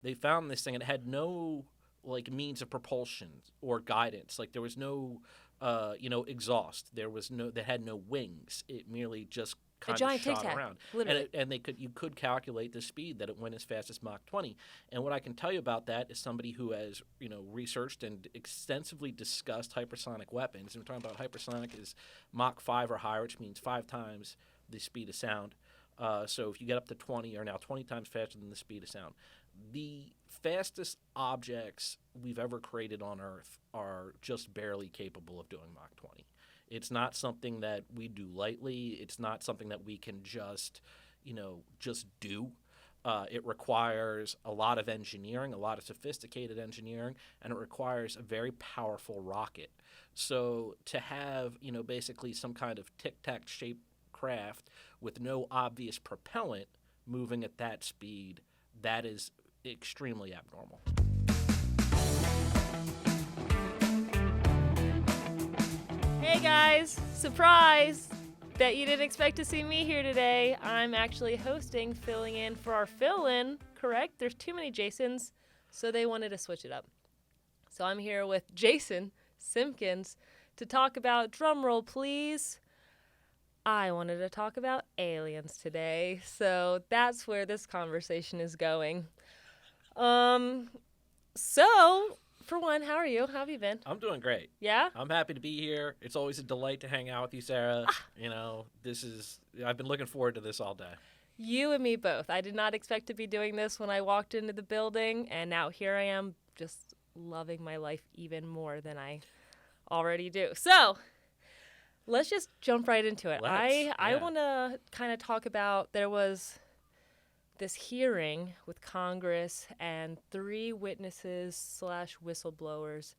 They found this thing and it had no like means of propulsion or guidance. Like there was no exhaust. There was no that had no wings. It merely just A kind of giant Tic shot Tac, around. And literally. you could calculate the speed that it went as fast as Mach 20. And what I can tell you about that is somebody who has, researched and extensively discussed hypersonic weapons. And we're talking about hypersonic is Mach 5 or higher, which means 5 times the speed of sound. So if you get up to 20, you're now 20 times faster than the speed of sound. The fastest objects we've ever created on Earth are just barely capable of doing Mach 20. It's not something that we do lightly. It's not something that we can just do. It requires a lot of engineering, a lot of sophisticated engineering, and it requires a very powerful rocket. So to have, basically some kind of tic-tac shaped craft with no obvious propellant moving at that speed, that is extremely abnormal. Hey guys, surprise! Bet you didn't expect to see me here today. I'm actually hosting, filling in for our fill-in, correct? There's too many Jasons, so they wanted to switch it up. So I'm here with Jason Simpkins to talk about, drumroll please, I wanted to talk about aliens today. So that's where this conversation is going. So, for one, how are you? How have you been? I'm doing great. Yeah? I'm happy to be here. It's always a delight to hang out with you, Sarah. I've been looking forward to this all day. You and me both. I did not expect to be doing this when I walked into the building, and now here I am just loving my life even more than I already do. So, let's just jump right into it. I want to kind of talk about, there was this hearing with Congress and 3 witnesses slash whistleblowers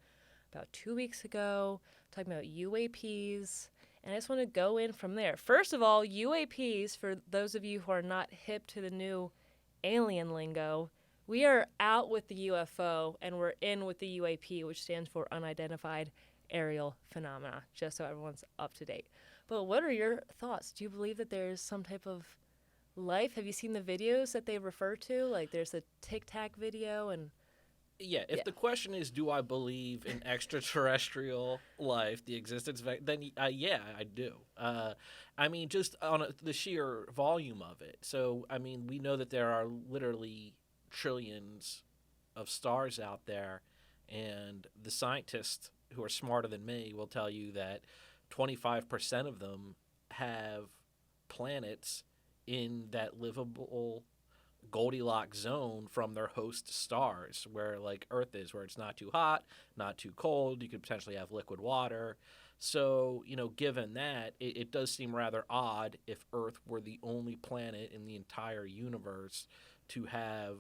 about 2 weeks ago, talking about UAPs. And I just want to go in from there. First of all, UAPs, for those of you who are not hip to the new alien lingo, we are out with the UFO and we're in with the UAP, which stands for Unidentified Aerial Phenomena, just so everyone's up to date. But what are your thoughts? Do you believe that there's some type of life? Have you seen the videos that they refer to? Like there's a Tic Tac video and If the question is, do I believe in extraterrestrial life, the existence of it, then yeah, I do. Just on the sheer volume of it. So, we know that there are literally trillions of stars out there, and the scientists who are smarter than me will tell you that 25% of them have planets in that livable Goldilocks zone from their host stars, where like Earth is, where it's not too hot, not too cold. You could potentially have liquid water. So, given that, it does seem rather odd if Earth were the only planet in the entire universe to have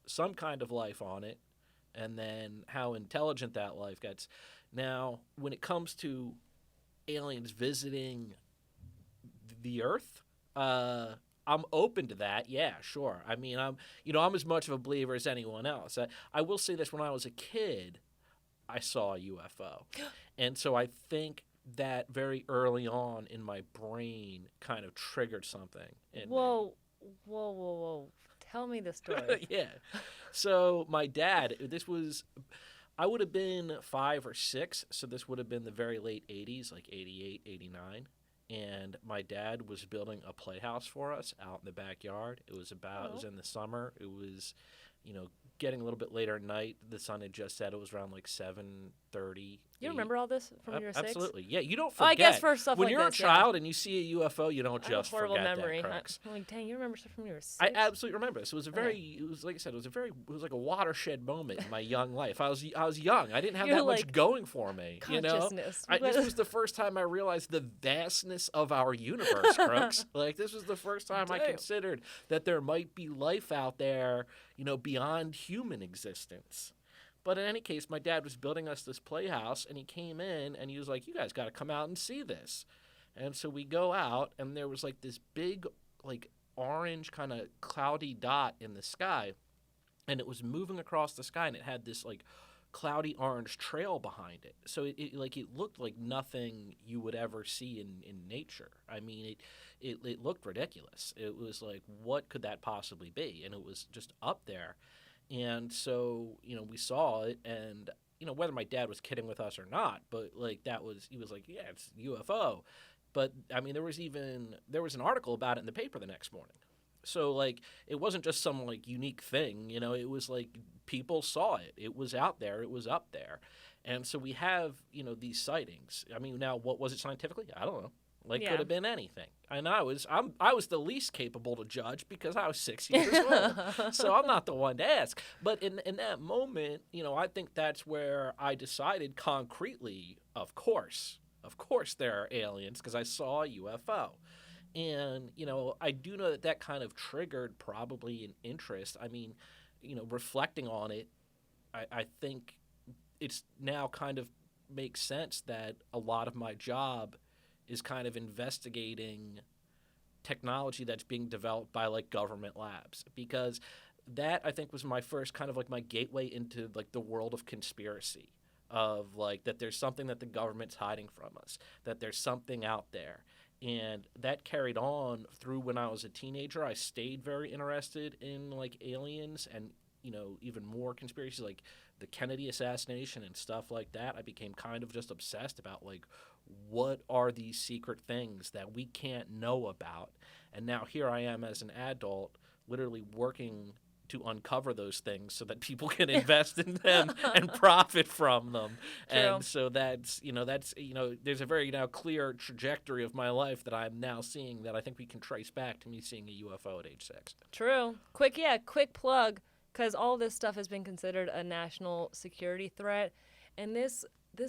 some kind of life on it, and then how intelligent that life gets. Now, when it comes to aliens visiting the Earth, I'm open to that. Yeah, sure. I'm as much of a believer as anyone else. I will say this: when I was a kid, I saw a UFO, and so I think that very early on in my brain kind of triggered something in me. Whoa. Tell me the story. Yeah. So my dad, I would have been 5 or 6, so this would have been the very late 80s, like 88, 89. And my dad was building a playhouse for us out in the backyard. It was in the summer. It was, getting a little bit later at night. The sun had just set. It was around like 7:30. You remember all this from when you were 6? Absolutely. Yeah, you don't forget. I guess for stuff when like you're this, a child and you see a UFO, you don't I have just a horrible forget memory. that, Crux. I'm like, dang, you remember stuff from when you were 6? I absolutely remember this. It was like I said, it was like a watershed moment in my young life. I was young. I didn't have that much going for me. Consciousness. This was the first time I realized the vastness of our universe, Crooks. Like, this was the first time I considered that there might be life out there, beyond human existence. But in any case, my dad was building us this playhouse, and he came in, and he was like, you guys got to come out and see this. And so we go out, and there was like this big, like, orange kind of cloudy dot in the sky, and it was moving across the sky, and it had this, like, cloudy orange trail behind it. So it looked like nothing you would ever see in nature. It looked ridiculous. It was like, what could that possibly be? And it was just up there. And so, we saw it, and, whether my dad was kidding with us or not, but, like, he was like, yeah, it's UFO. But, I mean, there was an article about it in the paper the next morning. So, like, it wasn't just some, like, unique thing, it was like people saw it. It was out there. It was up there. And so we have, these sightings. I mean, now, what was it scientifically? I don't know. Like, Yeah. could have been anything. And I was the least capable to judge because I was 6 years old. So I'm not the one to ask. But in that moment, I think that's where I decided concretely, of course there are aliens, because I saw a UFO. And, I do know that kind of triggered probably an interest. I mean, reflecting on it, I think it's now kind of makes sense that a lot of my job is kind of investigating technology that's being developed by, like, government labs, because that, I think, was my first kind of, like, my gateway into, like, the world of conspiracy, of, like, that there's something that the government's hiding from us, that there's something out there. And that carried on through when I was a teenager. I stayed very interested in, like, aliens and, even more conspiracies, like the Kennedy assassination and stuff like that. I became kind of just obsessed about, like, what are these secret things that we can't know about? And now here I am as an adult, literally working to uncover those things so that people can invest in them and profit from them. True. And so that's there's a very now clear trajectory of my life that I'm now seeing that I think we can trace back to me seeing a UFO at age 6. True. Quick plug, because all this stuff has been considered a national security threat, and this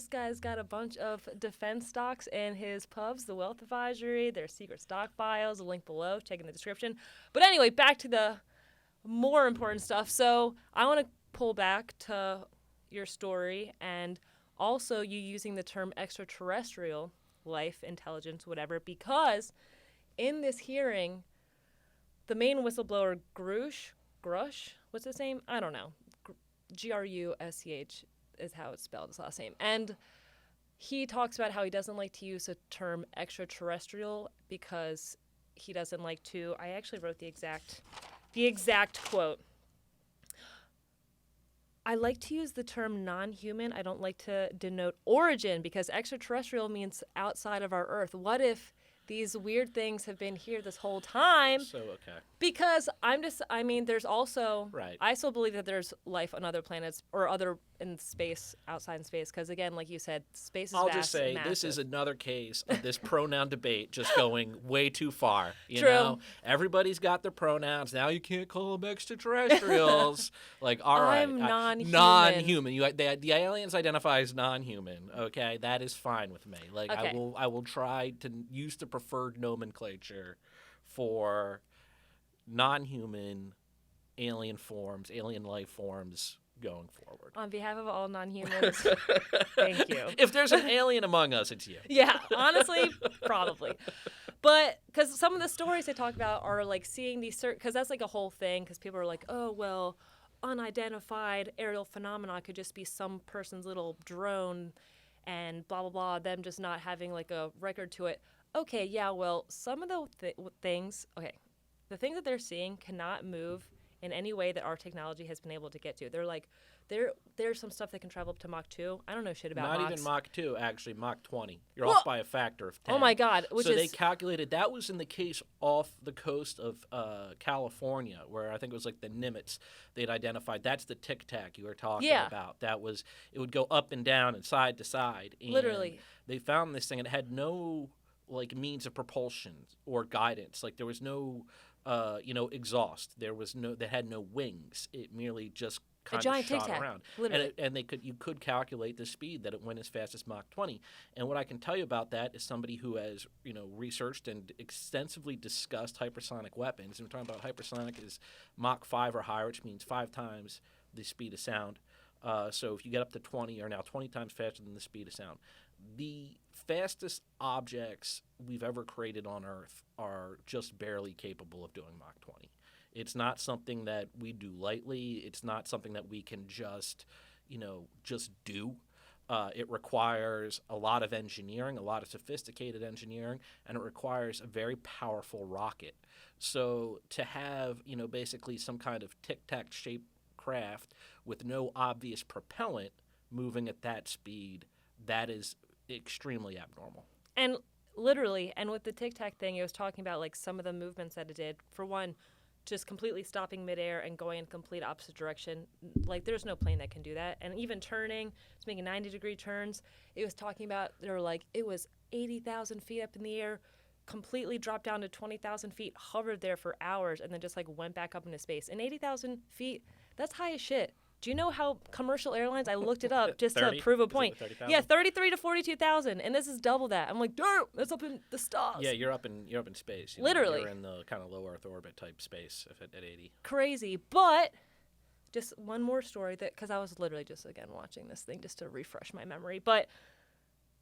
guy's got a bunch of defense stocks in his pubs, the Wealth Advisory, their secret stockpiles, the link below, check in the description. But anyway, back to the more important stuff. So I want to pull back to your story, and also you using the term extraterrestrial life, intelligence, whatever, because in this hearing, the main whistleblower, Grush, what's his name? I don't know. Grusch is how it's spelled, his last name. And he talks about how he doesn't like to use the term extraterrestrial because he doesn't like to, I actually wrote the exact quote. I like to use the term non-human. I don't like to denote origin because extraterrestrial means outside of our Earth. What if these weird things have been here this whole time? So, okay. Because there's also, right. I still believe that there's life on other planets or other in space, outside in space. Because again, like you said, space is I'll vast just say and this is massive. another case of this pronoun debate just going way too far. You True. know, everybody's got their pronouns. Now you can't call them extraterrestrials. Like, all right, I'm non-human. Non-human. The aliens identify as non-human. Okay, that is fine with me. Like, Okay. I will try to use the preferred nomenclature for non-human alien forms, alien life forms going forward. On behalf of all non-humans, thank you. If there's an alien among us, it's you. Yeah, honestly, probably. But because some of the stories they talk about are like seeing these because that's like a whole thing, because people are like, oh, well, unidentified aerial phenomena could just be some person's little drone and blah, blah, blah, them just not having like a record to it. Okay, yeah, well, some of the things that they're seeing cannot move in any way that our technology has been able to get to. They're like, there's some stuff that can travel up to Mach 2. I don't know shit about Not Machs. even Mach 2, actually, Mach 20. You're off by a factor of 10. Oh my God. So they calculated, that was in the case off the coast of California, where I think it was like the Nimitz they'd identified. That's the tic-tac you were talking about. It would go up and down and side to side. And literally. They found this thing, and it had no like means of propulsion or guidance. Like there was no exhaust. They had no wings. It merely just kind of shot around. Literally. And you could calculate the speed that it went as fast as Mach 20. And what I can tell you about that is somebody who has, researched and extensively discussed hypersonic weapons. And we're talking about hypersonic is Mach 5 or higher, which means 5 times the speed of sound. So if you get up to 20, you're now 20 times faster than the speed of sound. The fastest objects we've ever created on Earth are just barely capable of doing Mach 20. It's not something that we do lightly. It's not something that we can just do. It requires a lot of engineering, a lot of sophisticated engineering, and it requires a very powerful rocket. So to have, basically some kind of tic-tac shaped craft with no obvious propellant moving at that speed, that is extremely abnormal. And literally, and with the Tic Tac thing, it was talking about like some of the movements that it did. For one, just completely stopping midair and going in complete opposite direction. Like there's no plane that can do that. And even turning, it's making 90-degree turns. It was talking about, they were like, it was 80,000 feet up in the air, completely dropped down to 20,000 feet, hovered there for hours, and then just like went back up into space. And 80,000 feet, that's high as shit. Do you know how commercial airlines, I looked it up just 30? to prove a point. 30,000? 33 to 42,000, and this is double that. I'm like, damn, that's up in the stars. Yeah, you're up in space. Literally. You're in the kind of low Earth orbit type space at 80. Crazy. But just one more story, that because I was literally just, again, watching this thing just to refresh my memory. But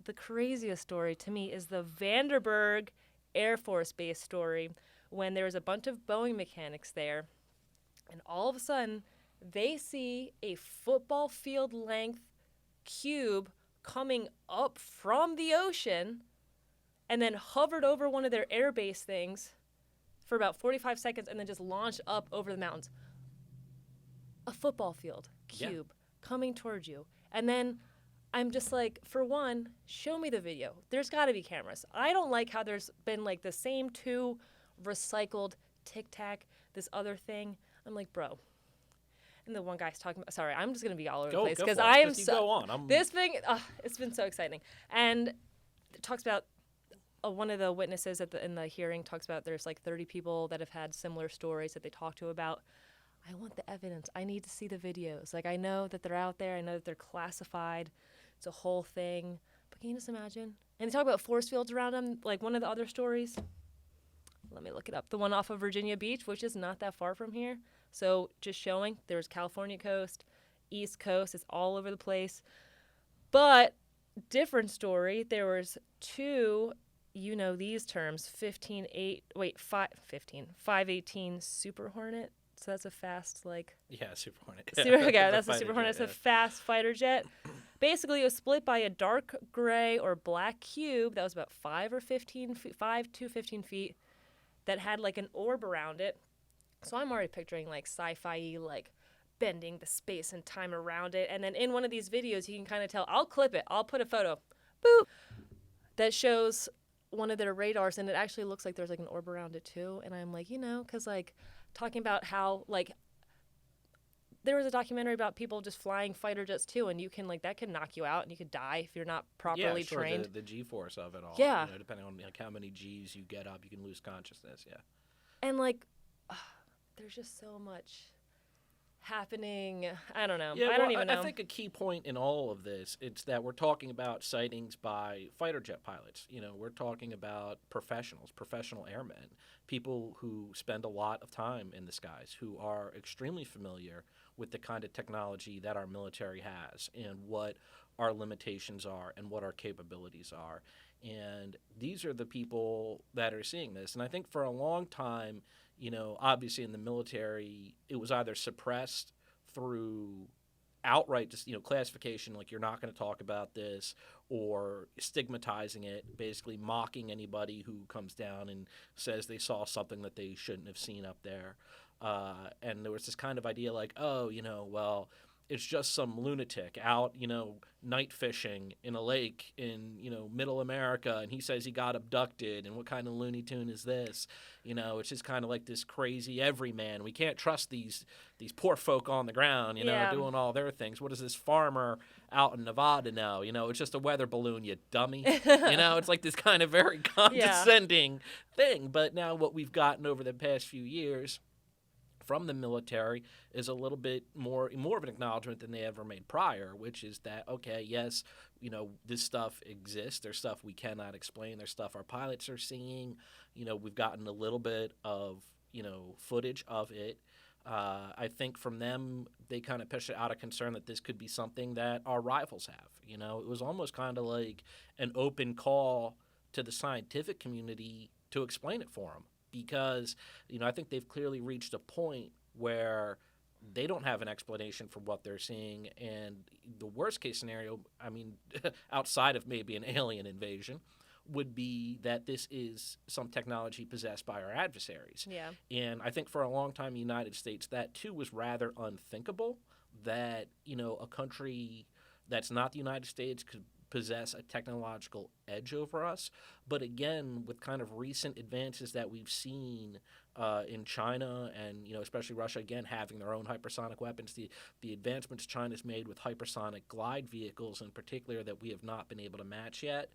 the craziest story to me is the Vandenberg Air Force Base story, when there was a bunch of Boeing mechanics there, and all of a sudden they see a football field length cube coming up from the ocean and then hovered over one of their airbase things for about 45 seconds and then just launched up over the mountains. A football field cube coming towards you. And then I'm just like, for one, show me the video. There's got to be cameras. I don't like how there's been like the same two recycled Tic Tac, this other thing. I'm like, bro. And the one guy's talking about, sorry, I'm just going to be all over the place because I am so, go on. this thing, it's been so exciting. And it talks about, one of the witnesses in the hearing talks about there's like 30 people that have had similar stories that they talk to about. I want the evidence. I need to see the videos. Like, I know that they're out there. I know that they're classified. It's a whole thing. But can you just imagine? And they talk about force fields around them, like one of the other stories. Let me look it up. The one off of Virginia Beach, which is not that far from here. So just showing there's California coast, East Coast. It's all over the place. But different story. There was two, you know these terms, 518 Super Hornet. So that's a fast, like... Yeah, Super Hornet. Okay, that's a Super Hornet. It's a fast fighter jet. Basically, it was split by a dark gray or black cube that was about 5 to 15 feet that had, like, an orb around it. So I'm already picturing, like, sci-fi, like, bending the space and time around it. And then in one of these videos, you can kind of tell. I'll clip it. I'll put a photo. Boop! That shows one of their radars, and it actually looks like there's, like, an orb around it, too. And I'm like, because, like... talking about how, like, there was a documentary about people just flying fighter jets, too, and you can, like, that can knock you out and you could die if you're not properly trained. The G-force of it all. Yeah. Depending on like, how many Gs you get up, you can lose consciousness, And, like, there's just so much happening. I don't know. Yeah, I don't even know. I think a key point in all of this is that we're talking about sightings by fighter jet pilots. We're talking about professionals, professional airmen, people who spend a lot of time in the skies, who are extremely familiar with the kind of technology that our military has and what our limitations are and what our capabilities are. And these are the people that are seeing this. And I think for a long time, obviously in the military, it was either suppressed through outright just, classification, like you're not going to talk about this, or stigmatizing it, basically mocking anybody who comes down and says they saw something that they shouldn't have seen up there. And there was this kind of idea like, well, it's just some lunatic out, night fishing in a lake in, middle America, and he says he got abducted, and what kind of Looney Tune is this? It's just kind of like this crazy everyman. We can't trust these poor folk on the ground, doing all their things. What does this farmer out in Nevada know? It's just a weather balloon, you dummy. It's like this kind of very condescending thing. But now what we've gotten over the past few years from the military is a little bit more of an acknowledgement than they ever made prior, which is that, okay, yes, this stuff exists. There's stuff we cannot explain. There's stuff our pilots are seeing. We've gotten a little bit of, footage of it. I think from them, they kind of pushed it out of concern that this could be something that our rivals have. It was almost kind of like an open call to the scientific community to explain it for them. Because, I think they've clearly reached a point where they don't have an explanation for what they're seeing. And the worst case scenario, outside of maybe an alien invasion, would be that this is some technology possessed by our adversaries. Yeah. And I think for a long time in the United States, that too was rather unthinkable, that, a country that's not the United States could possess a technological edge over us. But again, with kind of recent advances that we've seen in China and, especially Russia, again, having their own hypersonic weapons, the advancements China's made with hypersonic glide vehicles in particular that we have not been able to match yet,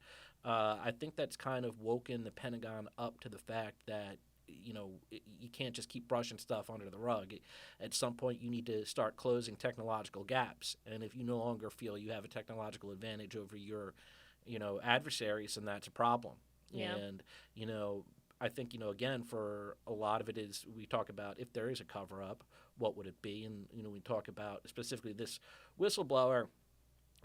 I think that's kind of woken the Pentagon up to the fact that, you can't just keep brushing stuff under the rug. At some point, you need to start closing technological gaps. And if you no longer feel you have a technological advantage over your, adversaries, then that's a problem. Yeah. And, I think, again, for a lot of it is we talk about if there is a cover up, what would it be? And, we talk about specifically this whistleblower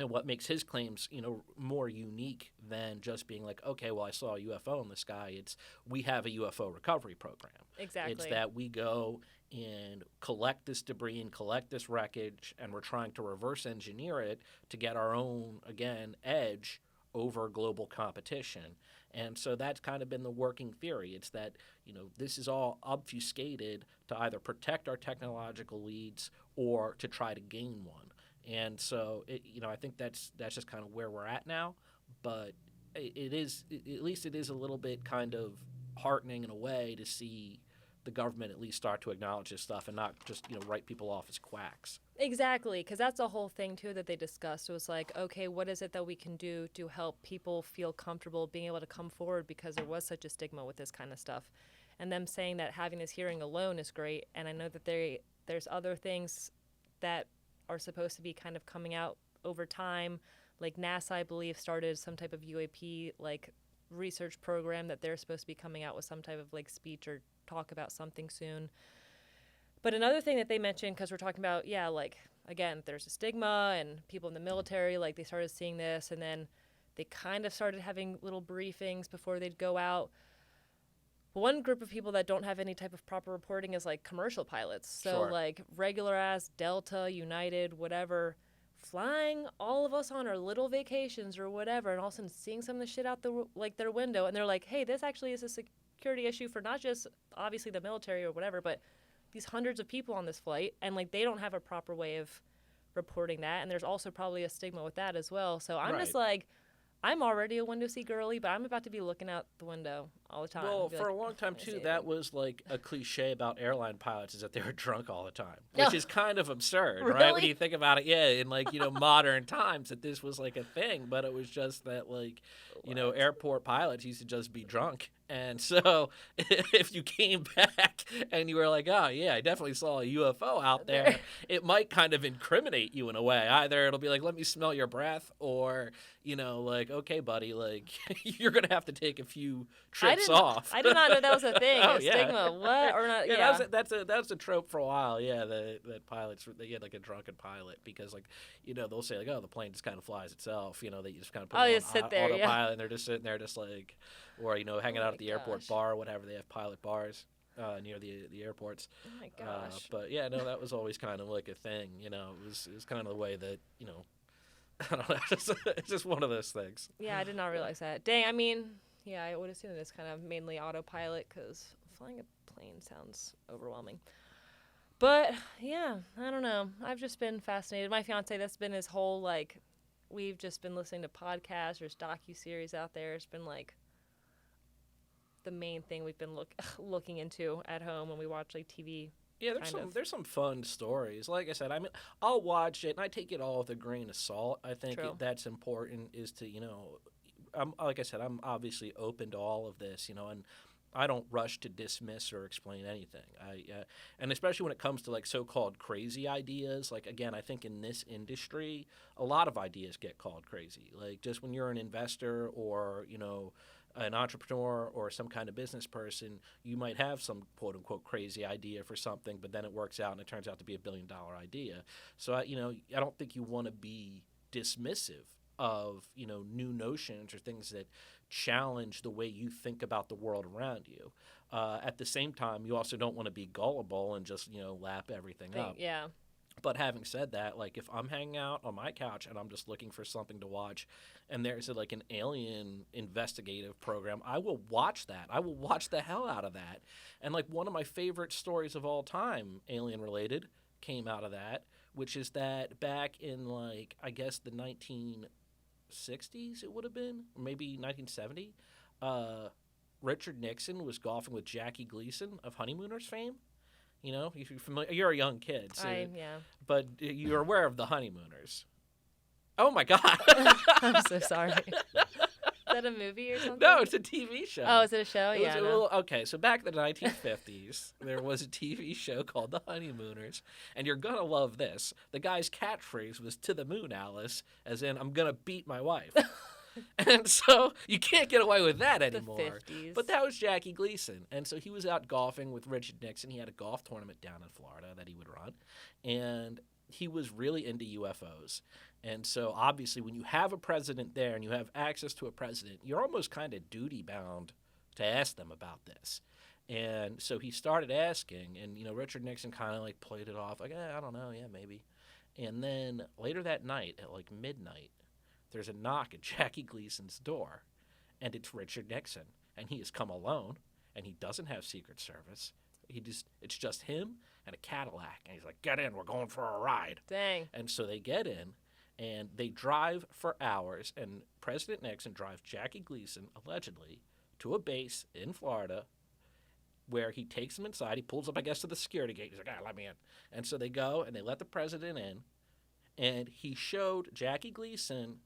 and what makes his claims, more unique than just being like, okay, well, I saw a UFO in the sky. It's we have a UFO recovery program. Exactly. It's that we go and collect this debris and collect this wreckage, and we're trying to reverse engineer it to get our own, again, edge over global competition. And so that's kind of been the working theory. It's that, this is all obfuscated to either protect our technological leads or to try to gain one. And so, I think that's just kind of where we're at now. But it is, at least it is a little bit kind of heartening in a way to see the government at least start to acknowledge this stuff and not just, write people off as quacks. Exactly, because that's the whole thing, too, that they discussed. It was like, okay, what is it that we can do to help people feel comfortable being able to come forward, because there was such a stigma with this kind of stuff. And them saying that having this hearing alone is great. And I know that there's other things that are supposed to be kind of coming out over time. Like NASA, I believe, started some type of UAP research program that they're supposed to be coming out with some type of speech or talk about something soon. But another thing that they mentioned, because we're talking about, again, there's a stigma and people in the military, they started seeing this, and then they kind of started having little briefings before they'd go out. One group of people that don't have any type of proper reporting is commercial pilots. So Sure. Regular ass Delta, United, whatever, flying all of us on our little vacations or whatever, and all of a sudden seeing some of the shit out their window, and they're like, hey, this actually is a security issue for not just obviously the military or whatever, but these hundreds of people on this flight, and they don't have a proper way of reporting that, and there's also probably a stigma with that as well. So I'm just I'm already a window seat girly, but I'm about to be looking out the window all the time. Well, for a long time, too, that was a cliche about airline pilots, is that they were drunk all the time, No. which is kind of absurd, Really? right? When you think about it, in modern times, that this was a thing, but it was just that airport pilots used to just be drunk. And so if you came back and you were like, oh, yeah, I definitely saw a UFO out there, it might kind of incriminate you in a way. Either it'll be like, let me smell your breath, or, okay, buddy, you're going to have to take a few trips off. I did not know that was a thing, Oh, a yeah. stigma. What? Or not? Yeah, that was a trope for a while, that pilots, they had a drunken pilot because, they'll say, oh, the plane just kind of flies itself, that you just kind of put it on sit there, autopilot, and they're just sitting there just or, hanging out at the airport bar or whatever. They have pilot bars near the airports. Oh, my gosh. But, yeah, no, that was always kind of a thing, It was kind of the way that, I don't know, it's just one of those things. Yeah, I did not realize that. Dang, I mean, yeah, I would assume it's kind of mainly autopilot because flying a plane sounds overwhelming. But, yeah, I don't know. I've just been fascinated. My fiance, that's been his whole, we've just been listening to podcasts. There's docuseries out there. It's been, the main thing we've been looking into at home when we watch, TV. Yeah, there's some fun stories. Like I said, I mean, I'll watch it, and I take it all with a grain of salt. I think that's important is to, like I said, I'm obviously open to all of this, and I don't rush to dismiss or explain anything. And especially when it comes to so-called crazy ideas. Again, I think in this industry, a lot of ideas get called crazy. Just when you're an investor or an entrepreneur or some kind of business person, you might have some quote unquote crazy idea for something, but then it works out and it turns out to be $1 billion idea. So I don't think you want to be dismissive of new notions or things that challenge the way you think about the world around you. At the same time, you also don't want to be gullible and just lap everything up. Yeah. But having said that, like if I'm hanging out on my couch and I'm just looking for something to watch, and there's like an alien investigative program, I will watch that. I will watch the hell out of that. And like one of my favorite stories of all time, alien related, came out of that, which is that back in like I guess the 1960s it would have been, or maybe 1970, Richard Nixon was golfing with Jackie Gleason of Honeymooners fame. You know, if you're familiar, you're a young kid, so, yeah. but you're aware of the Honeymooners. Oh my God! I'm so sorry. Is that a movie or something? No, it's a TV show. Oh, is it a show? Yeah. Okay, so back in the 1950s, there was a TV show called The Honeymooners, and you're gonna love this. The guy's catchphrase was "To the moon, Alice," as in "I'm gonna beat my wife." And so you can't get away with that anymore. The 50s. But that was Jackie Gleason. And so he was out golfing with Richard Nixon. He had a golf tournament down in Florida that he would run. And he was really into UFOs. And so obviously when you have a president there and you have access to a president, you're almost kind of duty bound to ask them about this. And so he started asking, and, Richard Nixon kind of like played it off like, I don't know, yeah, maybe. And then later that night at like midnight, there's a knock at Jackie Gleason's door, and it's Richard Nixon, and he has come alone, and he doesn't have Secret Service. It's just him and a Cadillac, and he's like, "Get in, we're going for a ride." Dang. And so they get in, and they drive for hours, and President Nixon drives Jackie Gleason, allegedly, to a base in Florida, where he takes him inside. He pulls up, I guess, to the security gate. He's like, let me in. And so they go, and they let the president in, and he showed Jackie Gleason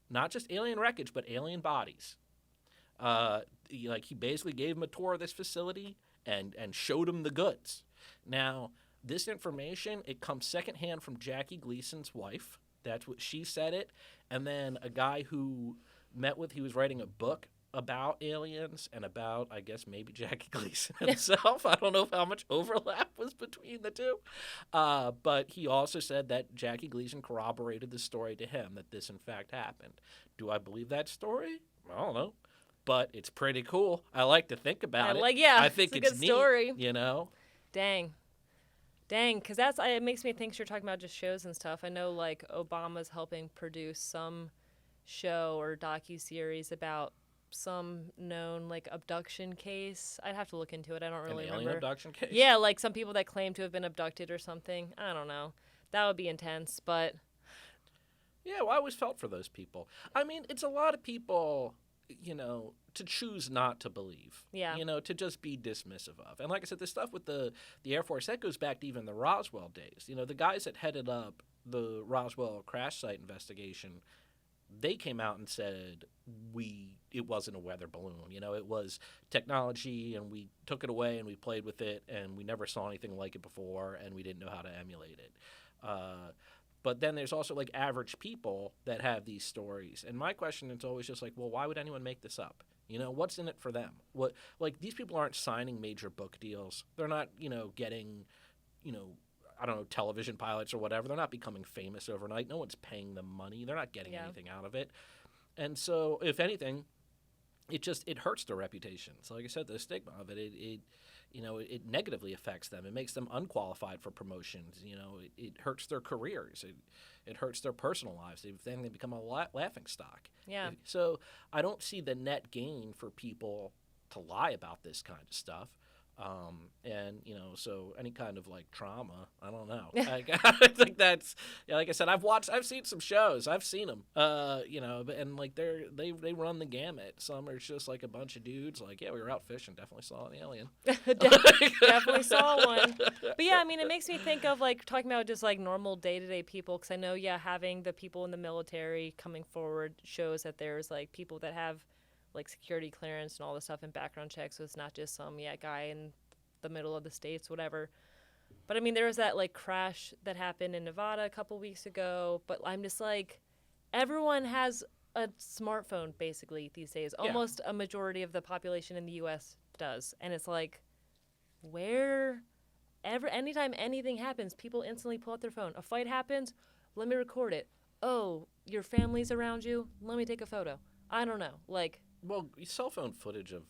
not just alien wreckage, but alien bodies. He basically gave him a tour of this facility and showed him the goods. Now, this information, it comes secondhand from Jackie Gleason's wife. That's what she said it. And then a guy who he was writing a book about aliens and about, I guess, maybe Jackie Gleason himself. I don't know how much overlap was between the two. But he also said that Jackie Gleason corroborated the story to him, that this, in fact, happened. Do I believe that story? I don't know. But it's pretty cool. I like to think about it. I think it's a good neat, story. Dang, because it makes me think you're talking about just shows and stuff. I know, like, Obama's helping produce some show or docuseries about some known like abduction case. I'd have to look into it. I don't really remember. Alien abduction case? Yeah, like some people that claim to have been abducted or something. I don't know. That would be intense, but yeah, well, I always felt for those people. I mean, it's a lot of people, to choose not to believe. Yeah. To just be dismissive of. And like I said, the stuff with the Air Force, that goes back to even the Roswell days. The guys that headed up the Roswell crash site investigation, they came out and said it wasn't a weather balloon. It was technology, and we took it away and we played with it, and we never saw anything like it before, and we didn't know how to emulate it. But then there's also like average people that have these stories, and my question is always just like, well, why would anyone make this up? What's in it for them? These people aren't signing major book deals. They're not, getting, I don't know, television pilots or whatever. They're not becoming famous overnight. No one's paying them money. They're not getting anything out of it. And so, if anything, it hurts their reputation. So, like I said, the stigma of it, it negatively affects them. It makes them unqualified for promotions. It hurts their careers. It hurts their personal lives. Then they become a laughing stock. Yeah. So I don't see the net gain for people to lie about this kind of stuff. So any kind of like trauma, I don't know. I think that's, like I said, I've seen some shows, I've seen them, and like they run the gamut. Some are just like a bunch of dudes, like, yeah, we were out fishing, definitely saw an alien. Definitely saw one. But yeah, I mean, it makes me think of like talking about just like normal day-to-day people, because I know, having the people in the military coming forward shows that there's like people that have like security clearance and all this stuff and background checks, so it's not just some guy in the middle of the states, whatever. But I mean, there was that like crash that happened in Nevada a couple weeks ago, but I'm just like, everyone has a smartphone basically these days. Almost a majority of the population in the US does. And it's like, anytime anything happens, people instantly pull out their phone. A fight happens, let me record it. Oh, your family's around you, let me take a photo. I don't know, like, well, cell phone footage of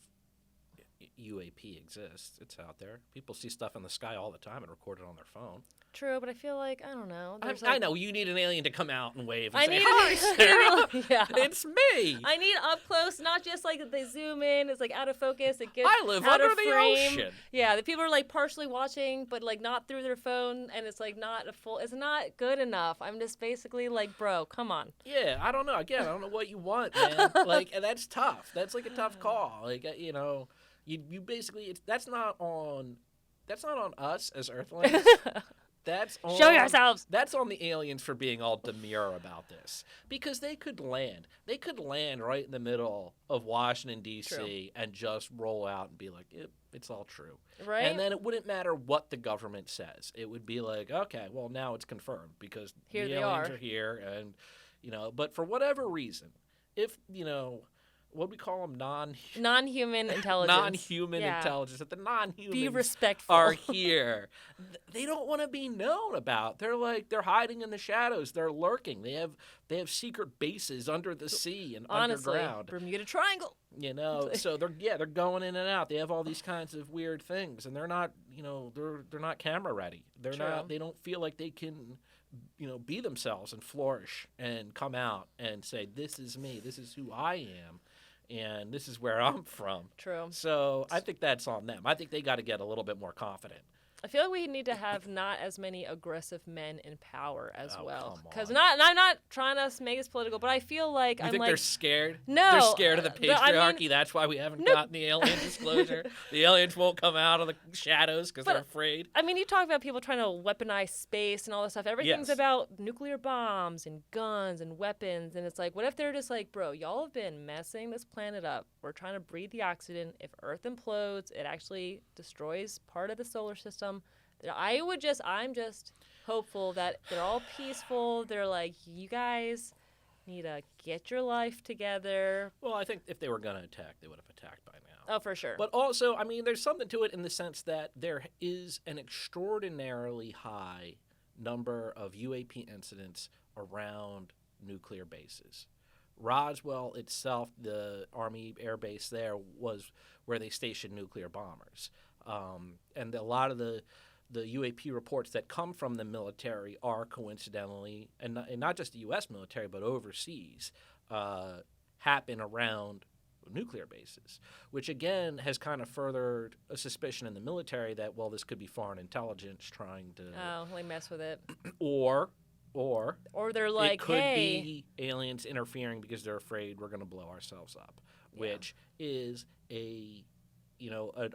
UAP exists. It's out there. People see stuff in the sky all the time and record it on their phone. True, but I feel like, I don't know. I know. You need an alien to come out and wave and I say, need "Hi, Sarah. Yeah. It's me." I need up close, not just like they zoom in, it's like out of focus. It gets I live out under of the frame. ocean. Yeah, the people are like partially watching, but like not through their phone, and it's like not a full. It's not good enough. I'm just basically like, bro, come on. Yeah, I don't know. Again, I don't know what you want, man. Like, and that's tough. That's like a tough call. Like, you know, you basically that's not on us as Earthlings. That's on, Show yourselves. That's on the aliens for being all demure about this, because they could land. They could land right in the middle of Washington D.C. True. and just roll out and be like, it's all true. Right. And then it wouldn't matter what the government says. It would be like, okay, well, now it's confirmed because Here the they aliens are here, and but for whatever reason, if what we call them, non-human intelligence. non-human intelligence, that the non-humans be respectful. are here. They don't want to be known about. They're hiding in the shadows. They're lurking. They have secret bases under the sea and Honestly, underground. Bermuda Triangle. So they're going in and out. They have all these kinds of weird things, and they're not they're not camera ready. They're True. not. They don't feel like they can be themselves and flourish and come out and say, this is me. This is who I am. And this is where I'm from. True. So I think that's on them. I think they got to get a little bit more confident. I feel like we need to have not as many aggressive men in power as well. Because come I'm not trying to make this political, but I feel like You think they're scared? No. They're scared of the patriarchy. I mean, That's why we haven't gotten the alien disclosure. The aliens won't come out of the shadows because they're afraid. I mean, you talk about people trying to weaponize space and all this stuff. Everything's about nuclear bombs and guns and weapons. And it's like, what if they're just like, bro, y'all have been messing this planet up. We're trying to breathe the oxygen. If Earth implodes, it actually destroys part of the solar system. I'm just hopeful that they're all peaceful. They're like, you guys need to get your life together. Well, I think if they were going to attack, they would have attacked by now. Oh, for sure. But also, I mean, there's something to it in the sense that there is an extraordinarily high number of UAP incidents around nuclear bases. Roswell itself, the Army Air Base there, was where they stationed nuclear bombers. And a lot of the UAP reports that come from the military are coincidentally, and not just the U.S. military, but overseas, happen around nuclear bases, which again has kind of furthered a suspicion in the military that, well, this could be foreign intelligence trying to mess with it. Or they're like, it could hey, be aliens interfering because they're afraid we're going to blow ourselves up, which is an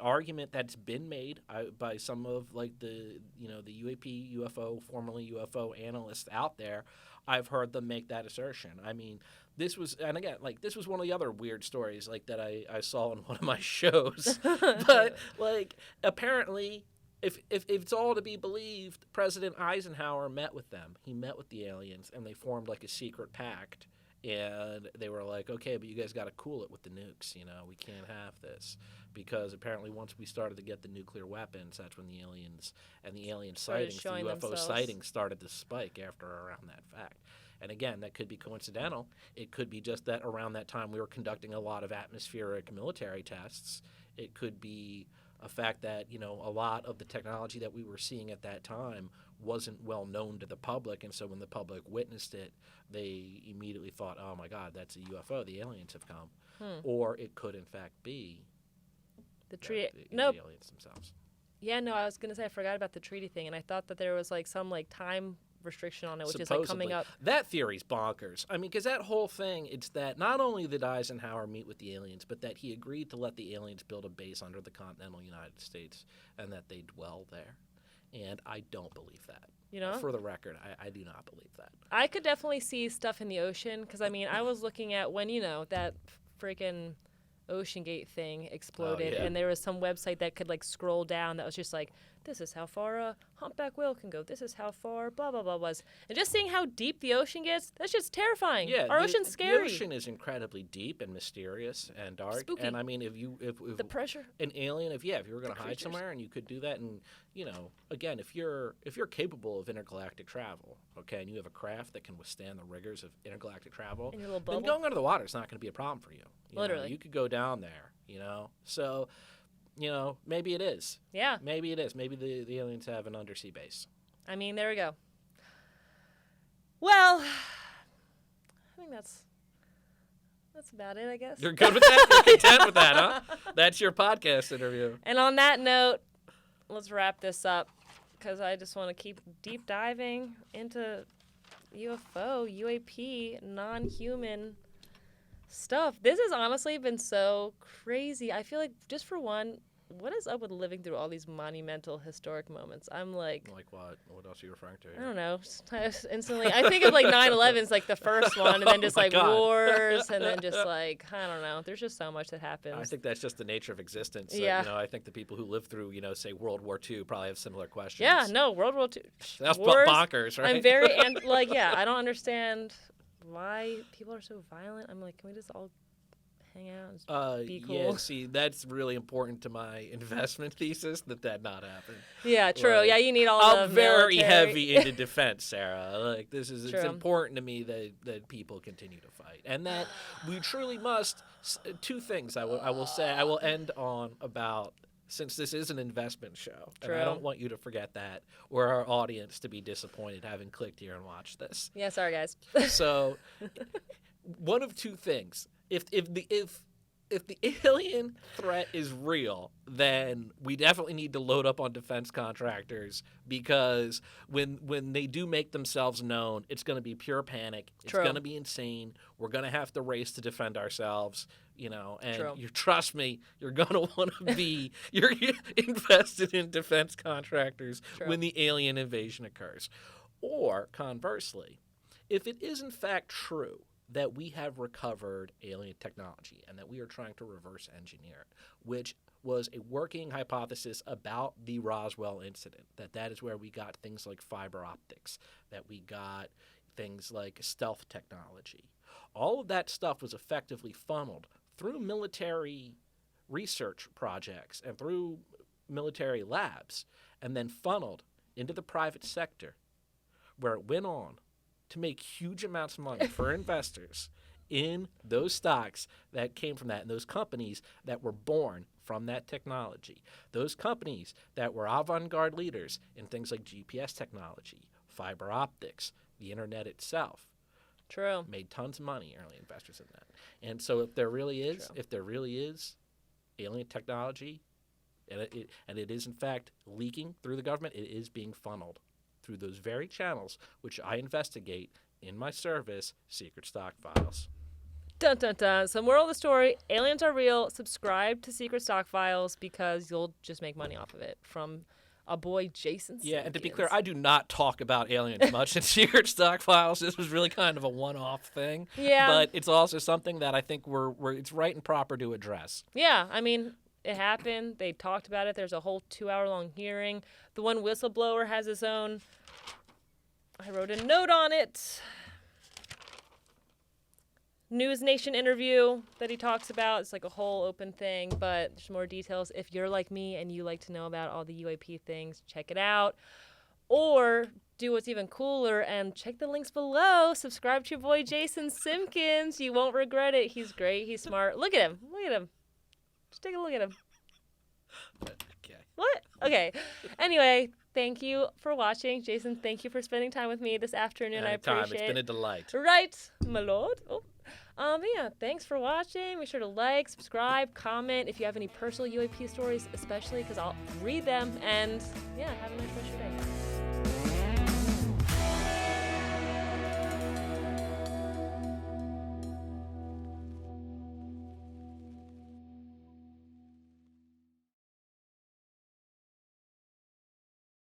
argument that's been made by some of like the UAP, UFO, formerly UFO analysts out there. I've heard them make that assertion. I mean, this was one of the other weird stories like that I saw on one of my shows. But like apparently, if it's all to be believed, President Eisenhower met with them. He met with the aliens, and they formed like a secret pact. And they were like, okay, but you guys got to cool it with the nukes. We can't have this. Because apparently once we started to get the nuclear weapons, that's when the aliens and the alien sightings, the UFO sightings started to spike after around that fact. And again, that could be coincidental. It could be just that around that time we were conducting a lot of atmospheric military tests. It could be a fact that, a lot of the technology that we were seeing at that time wasn't well known to the public, and so when the public witnessed it, they immediately thought, oh my God, that's a UFO, the aliens have come. Or it could in fact be the aliens themselves. Yeah, no, I was going to say I forgot about the treaty thing, and I thought that there was like some like time restriction on it, which Supposedly. Is like coming up. That theory's bonkers. I mean, because that whole thing, it's that not only did Eisenhower meet with the aliens, but that he agreed to let the aliens build a base under the continental United States and that they dwell there. And I don't believe that. For the record, I do not believe that. I could definitely see stuff in the ocean because, I mean, I was looking at when, that freaking Ocean Gate thing exploded, and there was some website that could, like, scroll down that was just like, this is how far a humpback whale can go. This is how far blah, blah, blah was. And just seeing how deep the ocean gets, that's just terrifying. Yeah, Our ocean's scary. The ocean is incredibly deep and mysterious and dark. Spooky. And I mean, if the pressure, an alien, if you were going to hide somewhere and you could do that, and again, if you're capable of intergalactic travel, okay, and you have a craft that can withstand the rigors of intergalactic travel, then going under the water is not going to be a problem for you. Literally, you could go down there. So maybe it is. Yeah. Maybe it is. Maybe the aliens have an undersea base. I mean, there we go. Well, I think that's about it, I guess. You're good with that? You're content with that, huh? That's your podcast interview. And on that note, let's wrap this up because I just want to keep deep diving into UFO, UAP, non-human stuff. This has honestly been so crazy. I feel like, just for one, what is up with living through all these monumental historic moments? I'm like... Like what? What else are you referring to here? I don't know. I just instantly... I think of like 9/11 is like the first one, and then just like God. wars, and then just like, I don't know. There's just so much that happens. I think that's just the nature of existence. Yeah. I think the people who lived through, say, World War II probably have similar questions. Yeah, no, World War II. That's wars, bonkers, right? I'm very... and like, yeah, I don't understand why people are so violent. I'm like, can we just all hang out and be cool? Yeah, see, that's really important to my investment thesis that not happen. Yeah, true. Like, Yeah, you need all I'm the very military. heavy into defense, Sarah. Like, it's True. important to me that people continue to fight. And that we truly must, two things I will say, I will end on about, since this is an investment show, True. and I don't want you to forget that, or our audience to be disappointed having clicked here and watched this. Yeah, sorry, guys. So, one of two things. If the alien threat is real, then we definitely need to load up on defense contractors, because when they do make themselves known, it's going to be pure panic. It's True. going to be insane. We're going to have to race to defend ourselves, and True. trust me, you're going to want to be you're invested in defense contractors True. when the alien invasion occurs. Or conversely, if it is in fact true that we have recovered alien technology and that we are trying to reverse engineer it, which was a working hypothesis about the Roswell incident, that is where we got things like fiber optics, that we got things like stealth technology. All of that stuff was effectively funneled through military research projects and through military labs, and then funneled into the private sector, where it went on to make huge amounts of money for investors in those stocks that came from that, and those companies that were born from that technology. Those companies that were avant-garde leaders in things like GPS technology, fiber optics, the internet itself. True. Made tons of money, early investors in that. And so if there really is alien technology, and it is in fact leaking through the government, it is being funneled through those very channels which I investigate in my service, Secret Stock Files. Dun, dun, dun. So moral of the story, aliens are real. Subscribe to Secret Stock Files because you'll just make money off of it. From a boy, Jason Simpkins. Yeah, and to be clear, I do not talk about aliens much in Secret Stock Files. This was really kind of a one-off thing. Yeah. But it's also something that I think it's right and proper to address. Yeah, I mean, it happened. They talked about it. There's a whole 2-hour-long hearing. The one whistleblower has his own... I wrote a note on it. News Nation interview that he talks about. It's like a whole open thing, but there's more details. If you're like me and you like to know about all the UAP things, check it out. Or do what's even cooler and check the links below. Subscribe to your boy Jason Simpkins. You won't regret it. He's great. He's smart. Look at him. Look at him. Just take a look at him. Okay. What? Okay. Anyway, thank you for watching. Jason, thank you for spending time with me this afternoon. I appreciate it. It's been a delight. Right, my lord. Oh. But yeah, thanks for watching. Make sure to like, subscribe, comment if you have any personal UAP stories, especially because I'll read them. And yeah, have a nice rest of your day.